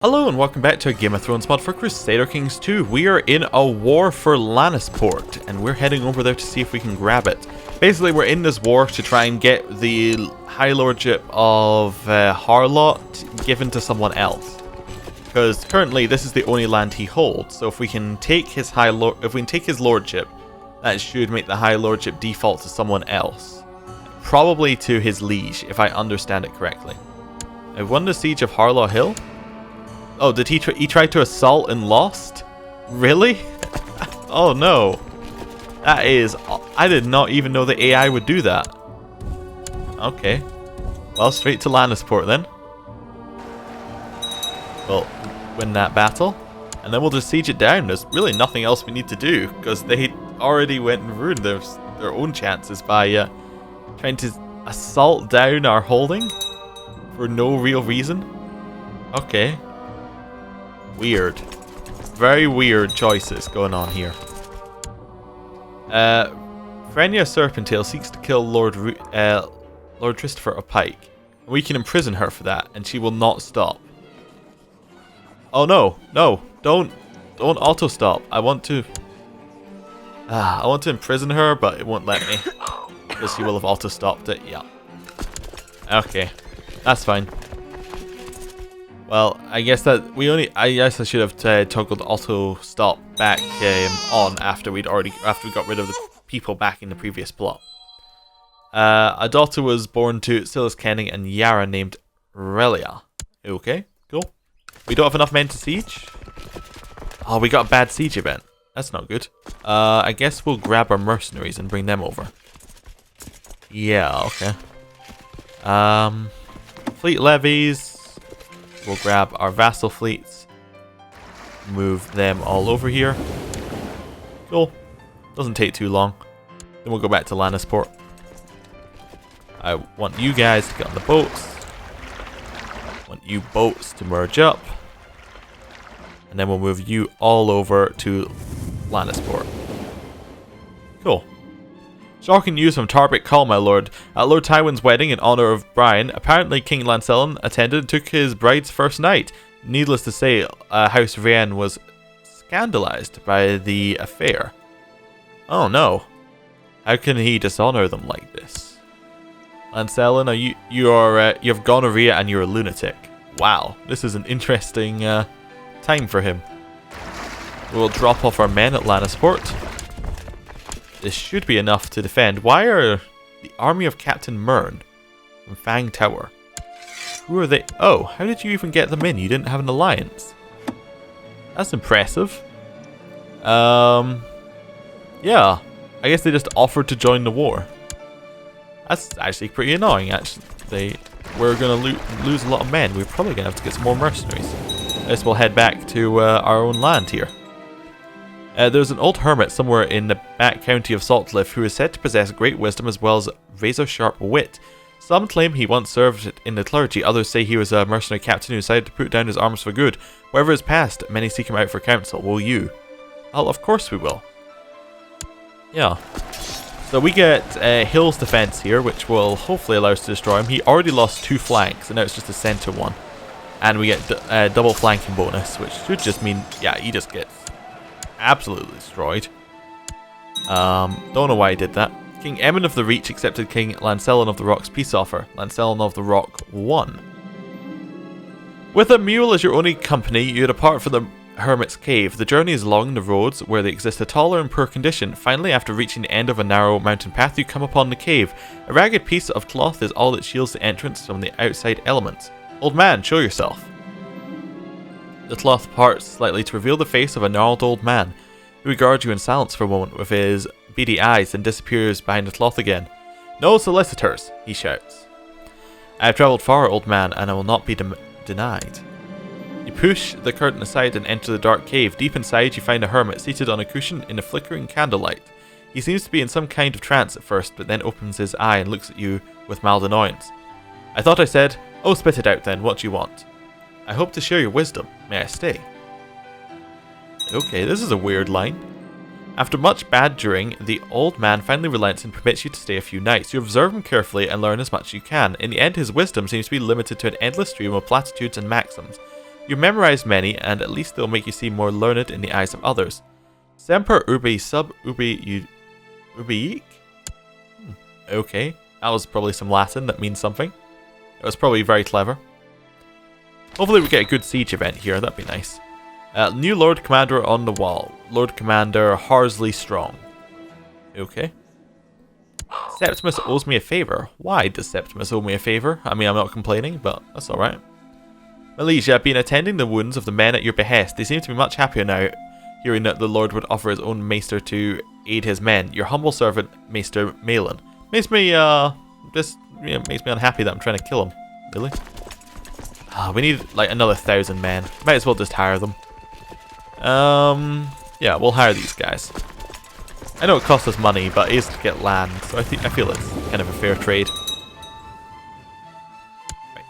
Hello and welcome back to a Game of Thrones mod for Crusader Kings 2. We are in a war for Lannisport and we're heading over there to see if we can grab it. Basically we're in this war to try and get the High Lordship of Harlot given to someone else. Because currently this is the only land he holds, so if we can take his lordship, that should make the High Lordship default to someone else. Probably to his liege, if I understand it correctly. I won the siege of Harlaw Hill? Oh, did he tried to assault and lost? Really? Oh no. That is... I did not even know the AI would do that. Okay. Well, straight to Lannisport then. We'll win that battle. And then we'll just siege it down. There's really nothing else we need to do. Because they already went and ruined their own chances by trying to assault down our holding. For no real reason. Okay. Weird. Very weird choices going on here. Frenya Serpentale seeks to kill Lord Christopher of Pike. We can imprison her for that, and she will not stop. Oh no, no, don't auto stop. I want to imprison her, but it won't let me. Because she will have auto stopped it, yeah. Okay, that's fine. Well, I guess that I guess I should have toggled auto stop back on after we got rid of the people back in the previous plot. A daughter was born to Silas Kenning and Yara named Relia. Okay, cool. We don't have enough men to siege. Oh, we got a bad siege event. That's not good. I guess we'll grab our mercenaries and bring them over. Yeah, okay. Fleet levies. We'll grab our vassal fleets, move them all over here. Cool. Doesn't take too long. Then we'll go back to Lannisport. I want you guys to get on the boats. I want you boats to merge up. And then we'll move you all over to Lannisport. Cool. Shocking news from Tarbeck Call, my lord. At Lord Tywin's wedding in honor of Brian, apparently King Lancelin attended and took his bride's first night. Needless to say, House Reaving was scandalized by the affair. Oh no. How can he dishonor them like this? Lancelin, you have gonorrhea and you're a lunatic. Wow, this is an interesting time for him. We'll drop off our men at Lannisport. This should be enough to defend. Why are the army of Captain Mern from Fang Tower? Who are they? Oh, how did you even get them in? You didn't have an alliance. That's impressive. Yeah. I guess they just offered to join the war. That's actually pretty annoying, actually. We're going to lose a lot of men. We're probably going to have to get some more mercenaries. I guess we'll head back to our own land here. There's an old hermit somewhere in the back county of Saltcliffe who is said to possess great wisdom as well as razor-sharp wit. Some claim he once served in the clergy, others say he was a mercenary captain who decided to put down his arms for good. Whatever is past, many seek him out for counsel. Will you? Well, of course we will. Yeah. So we get Hill's defense here, which will hopefully allow us to destroy him. He already lost 2 flanks, and now it's just a center one. And we get double flanking bonus, which should just mean, yeah, he just gets absolutely destroyed. Don't know why he did that. King Emmon of the Reach accepted King Lancelin of the Rock's peace offer. Lancelin of the Rock won. With a mule as your only company, you depart for the Hermit's Cave. The journey is along the roads where they exist a taller and poor condition. Finally, after reaching the end of a narrow mountain path, you come upon the cave. A ragged piece of cloth is all that shields the entrance from the outside elements. Old man, show yourself. The cloth parts slightly to reveal the face of a gnarled old man, who regards you in silence for a moment with his beady eyes and disappears behind the cloth again. No solicitors, he shouts. I have travelled far, old man, and I will not be denied. You push the curtain aside and enter the dark cave. Deep inside you find a hermit seated on a cushion in the flickering candlelight. He seems to be in some kind of trance at first, but then opens his eye and looks at you with mild annoyance. I thought I said, oh, spit it out then, what do you want? I hope to share your wisdom. May I stay? Okay, this is a weird line. After much badgering, the old man finally relents and permits you to stay a few nights. You observe him carefully and learn as much as you can. In the end, his wisdom seems to be limited to an endless stream of platitudes and maxims. You memorized many, and at least they'll make you seem more learned in the eyes of others. Semper ubi sub ubi ubiic? Okay, that was probably some Latin that means something. It was probably very clever. Hopefully we get a good siege event here, that'd be nice. New Lord Commander on the wall. Lord Commander Horsley Strong. Okay. Septimus owes me a favour. Why does Septimus owe me a favour? I mean, I'm not complaining, but that's alright. My liege, I've been attending the wounds of the men at your behest. They seem to be much happier now, hearing that the Lord would offer his own maester to aid his men. Your humble servant, Maester Malin. Makes me, makes me unhappy that I'm trying to kill him. Really? We need, like, another 1,000 men. Might as well just hire them. Yeah, we'll hire these guys. I know it costs us money, but it is to get land, so I feel it's kind of a fair trade. Right,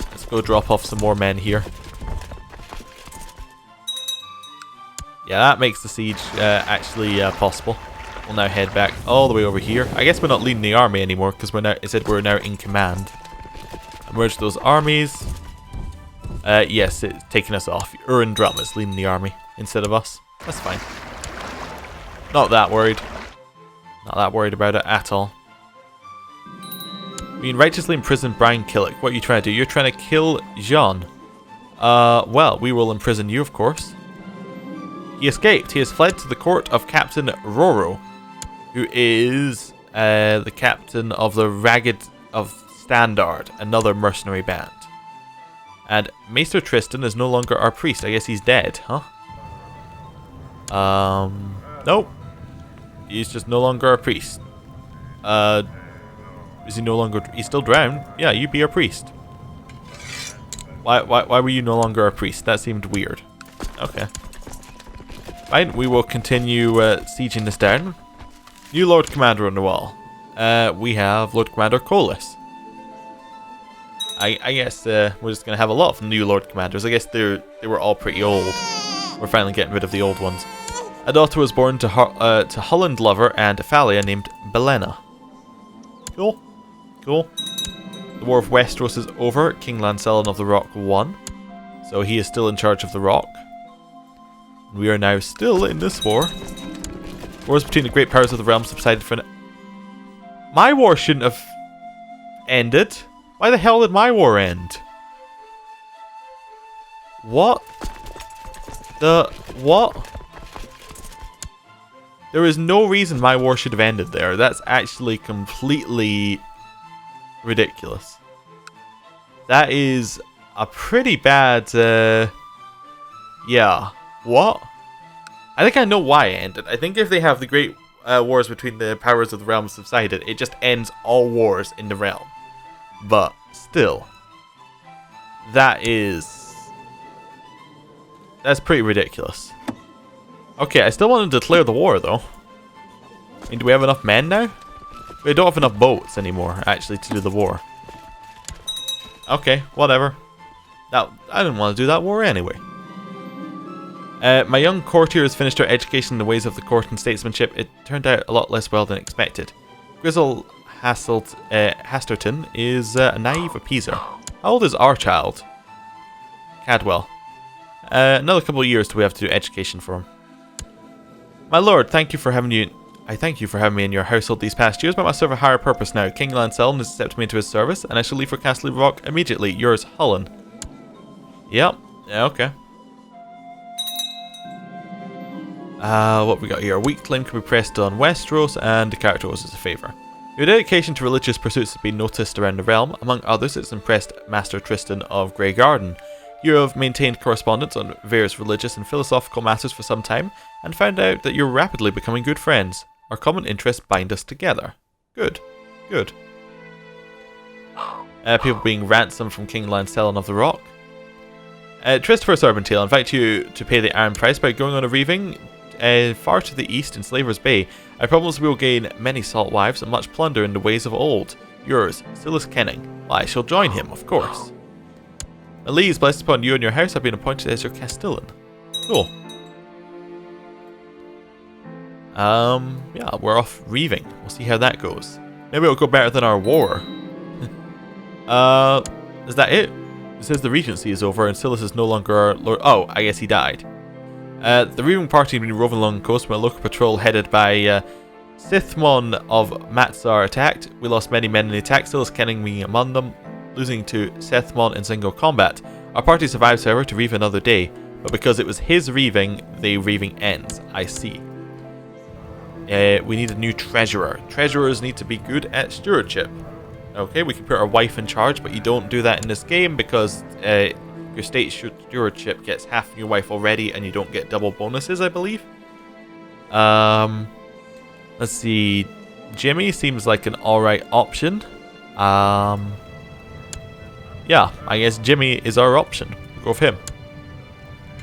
let's go drop off some more men here. Yeah, that makes the siege actually possible. We'll now head back all the way over here. I guess we're not leading the army anymore because it said we're now in command. Merge those armies. Yes, it's taking us off. Urin Drum is leading the army instead of us. That's fine. Not that worried. Not that worried about it at all. Being righteously imprisoned Brian Killick. What are you trying to do? You're trying to kill Jean. Well, we will imprison you, of course. He escaped. He has fled to the court of Captain Roro, who is the captain of the Ragged of Standard, another mercenary band. And Maester Tristan is no longer our priest. I guess he's dead, huh? Nope. He's just no longer a priest. Is he no longer... He's still drowned? Yeah, you be our priest. Why were you no longer a priest? That seemed weird. Okay. Fine, we will continue sieging this down. New Lord Commander on the wall. We have Lord Commander Colas. I guess we're just going to have a lot of new Lord Commanders. I guess they were all pretty old. We're finally getting rid of the old ones. A daughter was born to Holland Lover and Thalia named Belena. Cool. Cool. The War of Westeros is over. King Lancelin of the Rock won. So he is still in charge of the Rock. We are now still in this war. Wars between the great powers of the realm subsided for... My war shouldn't have ended. Why the hell did my war end? What? What? There is no reason my war should have ended there. That's actually completely ridiculous. That is a pretty bad... yeah. What? I think I know why it ended. I think if they have the great wars between the powers of the realm subsided, it just ends all wars in the realm. But still, that's pretty ridiculous. Okay, I still want to declare the war though. I mean, do we have enough men now? We don't have enough boats anymore, actually, to do the war. Okay, whatever. I didn't want to do that war anyway. My young courtiers finished their education in the ways of the court and statesmanship. It turned out a lot less well than expected. Grizzle Hasterton is a naive appeaser. How old is our child? Cadwell. Another couple of years till we have to do education for him. My lord, thank you for having me in your household these past years, but I must serve a higher purpose now. King Lancelin has accepted me into his service, and I shall leave for Castle Rock immediately. Yours, Hullen. Yep. Yeah, okay. What we got here? A weak claim can be pressed on Westeros, and the character owes us a favour. Your dedication to religious pursuits has been noticed around the realm. Among others, it's impressed Master Tristan of Grey Garden. You have maintained correspondence on various religious and philosophical matters for some time, and found out that you're rapidly becoming good friends. Our common interests bind us together. Good. Good. People being ransomed from King Lancelin of the Rock. Tryst for Serpentale, I invite you to pay the iron price by going on a reaving far to the east in Slaver's Bay. I promise we will gain many salt wives and much plunder in the ways of old. Yours, Silas Kenning. Well, I shall join him, of course. Elise, blessed upon you and your house, have been appointed as your Castellan. Cool. Yeah, we're off reaving. We'll see how that goes. Maybe it'll go better than our war. Is that it? It says the regency is over and Silas is no longer our lord. Oh, I guess he died. The Reaving party had been roving along the coast when a local patrol headed by Sithmon of Matsar attacked. We lost many men in the attack, Silas being among them, losing to Sithmon in single combat. Our party survives, however, to reave another day, but because it was his reaving, the reaving ends. I see. We need a new treasurer. Treasurers need to be good at stewardship. Okay, we can put our wife in charge, but you don't do that in this game because your state stewardship gets half your wife already and you don't get double bonuses, I believe. Let's see. Jimmy seems like an alright option. Yeah, I guess Jimmy is our option. We'll go with him.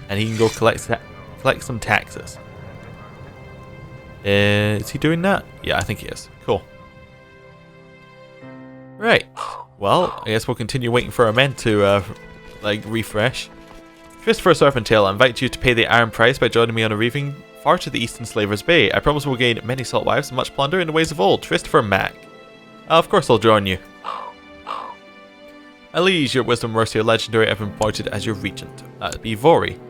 And he can go collect some taxes. Is he doing that? Yeah, I think he is. Cool. Right. Well, I guess we'll continue waiting for our men to, refresh. Christopher Serpentale, I invite you to pay the iron price by joining me on a reaving far to the east in Slaver's Bay. I promise we'll gain many salt wives and much plunder in the ways of old. Christopher Mack. Of course I'll join you. My liege, your wisdom, mercy, or legendary have been appointed as your regent. That'd be Vori.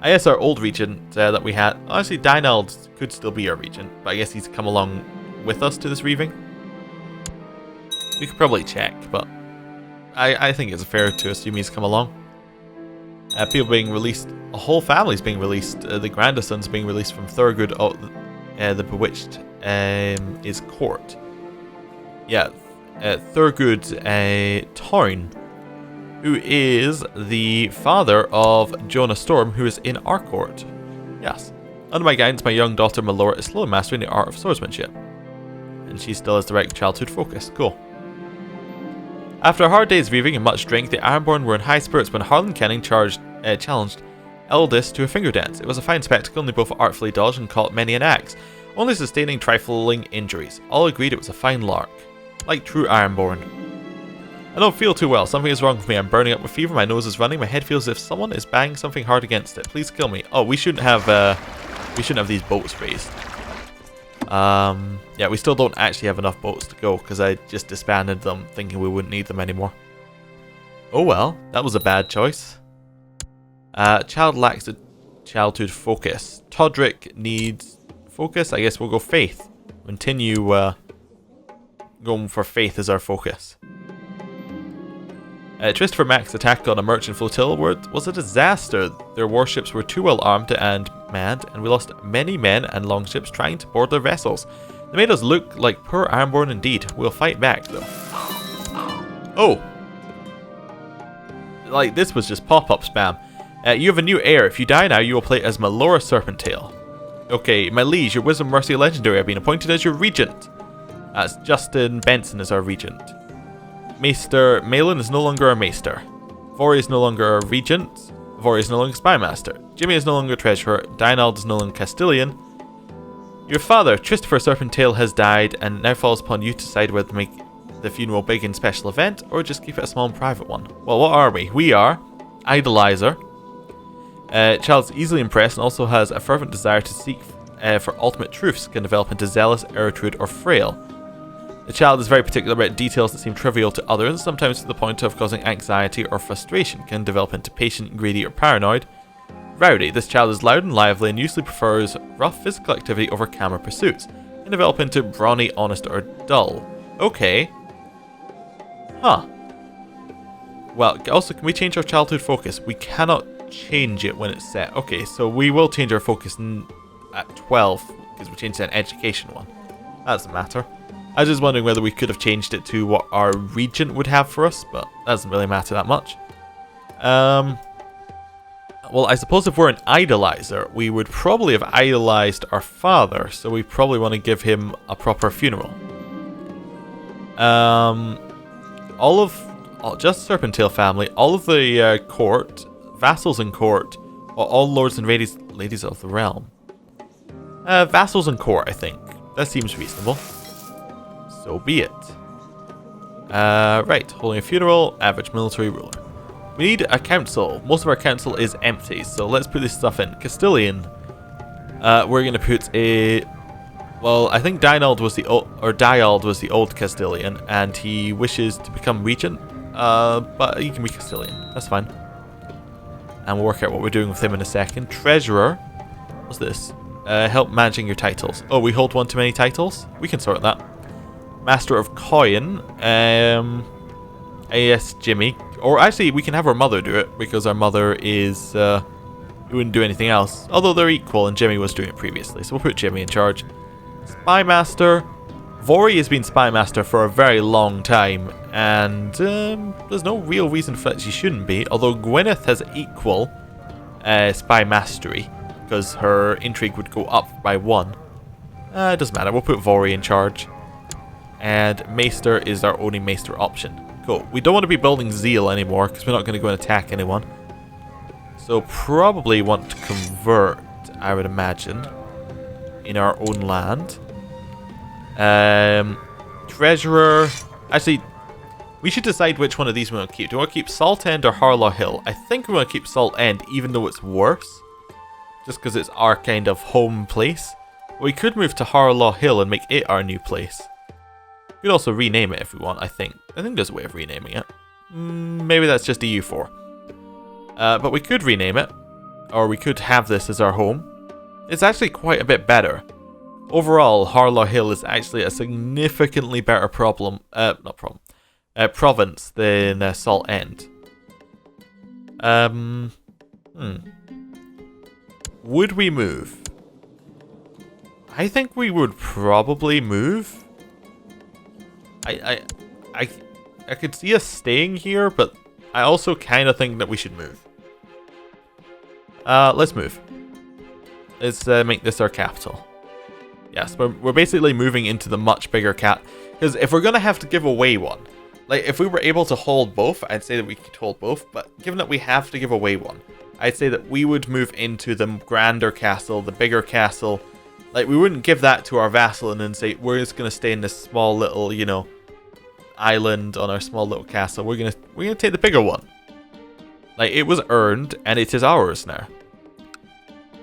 I guess our old regent that we had... Honestly, Dynald could still be our regent, but I guess he's come along with us to this reaving. We could probably check, but I think it's fair to assume he's come along. People being released, a whole family's being released. The grandson's being released from Thurgood, the Bewitched, is court. Yeah, Thurgood Town, who is the father of Jonah Storm, who is in our court. Yes. Under my guidance, my young daughter Melora is slowly mastering the art of swordsmanship. And she still has direct childhood focus. Cool. After a hard day's reaving and much drink, the Ironborn were in high spirits when Harlan Kenning challenged Eldest to a finger dance. It was a fine spectacle, and they both artfully dodged and caught many an axe, only sustaining trifling injuries. All agreed it was a fine lark. Like true Ironborn. I don't feel too well. Something is wrong with me. I'm burning up with fever. My nose is running. My head feels as if someone is banging something hard against it. Please kill me. Oh, we shouldn't have these boats raised. Yeah, we still don't actually have enough boats to go because I just disbanded them thinking we wouldn't need them anymore. Oh well, that was a bad choice. Child lacks a childhood focus. Todrick needs focus. I guess we'll go faith. Continue going for faith as our focus. Christopher Mack's attack on a merchant flotilla was a disaster. Their warships were too well armed and manned, and we lost many men and longships trying to board their vessels. They made us look like poor Ironborn indeed. We'll fight back, though. Oh! Like, this was just pop-up spam. You have a new heir. If you die now, you will play as Melora Serpentale. Okay, my liege, your wisdom, mercy, legendary have been appointed as your regent. That's Justin Benson as our regent. Maester Malin is no longer our maester. Vori is no longer our regent. Vori is no longer spymaster. Jimmy is no longer treasurer. Dynald is no longer Castilian. Your father, Christopher Serpentale, has died, and now falls upon you to decide whether to make the funeral big and special event, or just keep it a small and private one. Well, what are we? We are Idolizer. Child's easily impressed and also has a fervent desire to seek for ultimate truths, can develop into zealous, erudite, or frail. The child is very particular about details that seem trivial to others, sometimes to the point of causing anxiety or frustration, can develop into patient, greedy, or paranoid. Rowdy. This child is loud and lively and usually prefers rough physical activity over camera pursuits, can develop into brawny, honest, or dull. Okay. Huh. Well, also, can we change our childhood focus? We cannot change it when it's set. Okay, so we will change our focus at 12, because we changed an education one. That doesn't matter. I was just wondering whether we could have changed it to what our regent would have for us, but that doesn't really matter that much. Well, I suppose if we're an idolizer, we would probably have idolized our father, so we probably want to give him a proper funeral. Just Serpentale family, all of the court, vassals in court, all lords and ladies of the realm. Vassals in court, I think. That seems reasonable. So be it. Right, holding a funeral, average military ruler. We need a council. Most of our council is empty, so let's put this stuff in. Castilian. We're going to put a... Well, I think Diald was the old Castilian, and he wishes to become regent. but he can be Castilian. That's fine. And we'll work out what we're doing with him in a second. Treasurer. What's this? Help managing your titles. Oh, we hold one too many titles? We can sort that. Master of Coin. AS Jimmy. Or actually, we can have our mother do it, because our mother is... who wouldn't do anything else. Although they're equal, and Jimmy was doing it previously. So we'll put Jimmy in charge. Spy Master. Vori has been Spy Master for a very long time. And there's no real reason for that she shouldn't be. Although Gwyneth has equal Spy Mastery. Because her intrigue would go up by 1. It doesn't matter. We'll put Vori in charge. And Maester is our only Maester option. Cool. We don't want to be building Zeal anymore, because we're not going to go and attack anyone. So probably want to convert, I would imagine, in our own land. Treasurer. Actually, we should decide which one of these we want to keep. Do we want to keep Salt End or Harlaw Hill? I think we want to keep Salt End, even though it's worse. Just because it's our kind of home place. We could move to Harlaw Hill and make it our new place. We could also rename it if we want, I think. I think there's a way of renaming it. Maybe that's just EU4. But we could rename it. Or we could have this as our home. It's actually quite a bit better. Overall, Harlaw Hill is actually a significantly better province than Salt End. Would we move? I think we would probably move. I could see us staying here, but I also kind of think that we should move. Let's move. Let's make this our capital. Yes, we're basically moving into the much bigger cap. Because if we're going to have to give away one, like if we were able to hold both, I'd say that we could hold both. But given that we have to give away one, I'd say that we would move into the grander castle, the bigger castle. Like, we wouldn't give that to our vassal and then say, we're just going to stay in this small little, you know, island on our small little castle. We're gonna take the bigger one. Like, it was earned, and it is ours now.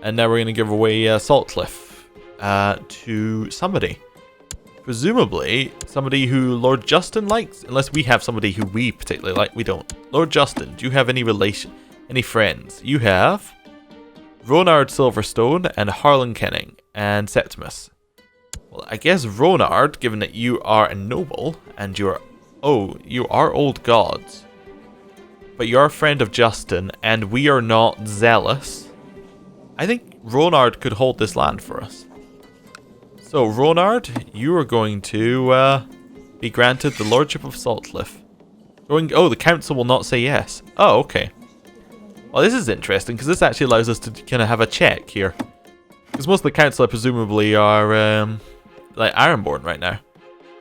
And now we're going to give away Saltcliffe to somebody. Presumably, somebody who Lord Justin likes. Unless we have somebody who we particularly like. We don't. Lord Justin, do you have any relation, any friends? You have Ronard Silverstone and Harlan Kenning and Septimus. Well, I guess Ronard, given that you are a noble and you are old gods, but you're a friend of Justin and we are not zealous, I think Ronard could hold this land for us. So Ronard, you are going to be granted the Lordship of Saltcliffe. Oh, the council will not say yes. Oh, okay. Well, this is interesting because this actually allows us to kind of have a check here. Because most of the council presumably are like Ironborn right now.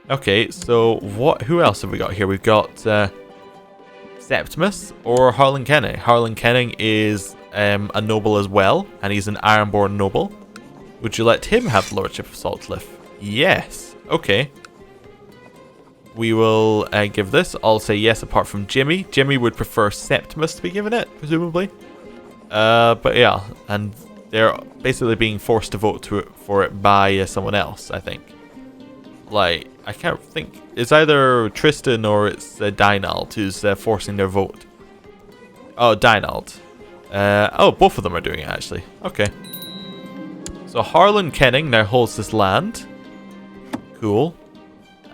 Okay, so who else have we got here? We've got Septimus or Harlan Kenning. Harlan Kenning is a noble as well, and he's an Ironborn noble. Would you let him have the Lordship of Saltcliffe? Yes. Okay. We will give this. I'll say yes apart from Jimmy. Jimmy would prefer Septimus to be given it, presumably. But yeah, and they're basically being forced to vote for it by someone else, I think. Like, I can't think. It's either Tristan or it's Dynald who's forcing their vote. Oh, Dynald. Oh, both of them are doing it, actually. Okay. So Harlan Kenning now holds this land. Cool.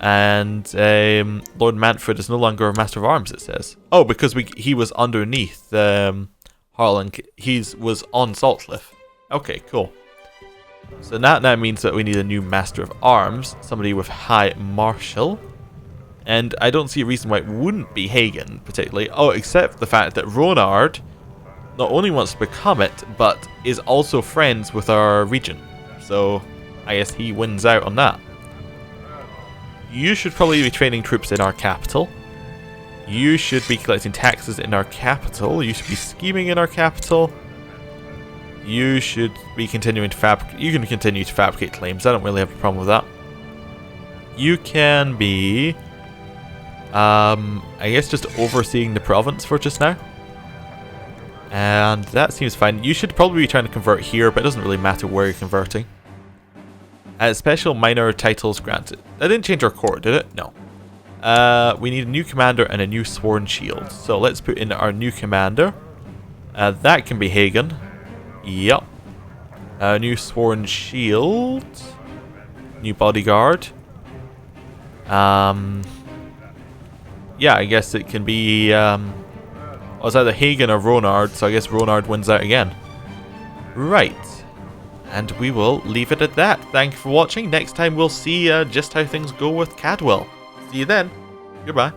And Lord Manfred is no longer a Master of Arms, it says. Oh, because he was underneath Harlan. He was on Saltcliffe. Okay, cool. So that now means that we need a new Master of Arms, somebody with High Marshal. And I don't see a reason why it wouldn't be Hagen, particularly. Oh, except the fact that Ronard not only wants to become it, but is also friends with our region. So I guess he wins out on that. You should probably be training troops in our capital. You should be collecting taxes in our capital. You should be scheming in our capital. You should be continuing to fabricate. You can continue to fabricate claims. I don't really have a problem with that. You can be, I guess, just overseeing the province for just now. And that seems fine. You should probably be trying to convert here, but it doesn't really matter where you're converting. Special minor titles granted. That didn't change our court, did it? No. We need a new commander and a new sworn shield. So let's put in our new commander. That can be Hagen. Yep. New sworn shield. New bodyguard. Yeah, I guess it can be... it's either Hagen or Ronard, so I guess Ronard wins out again. Right. And we will leave it at that. Thank you for watching. Next time we'll see just how things go with Cadwell. See you then. Goodbye.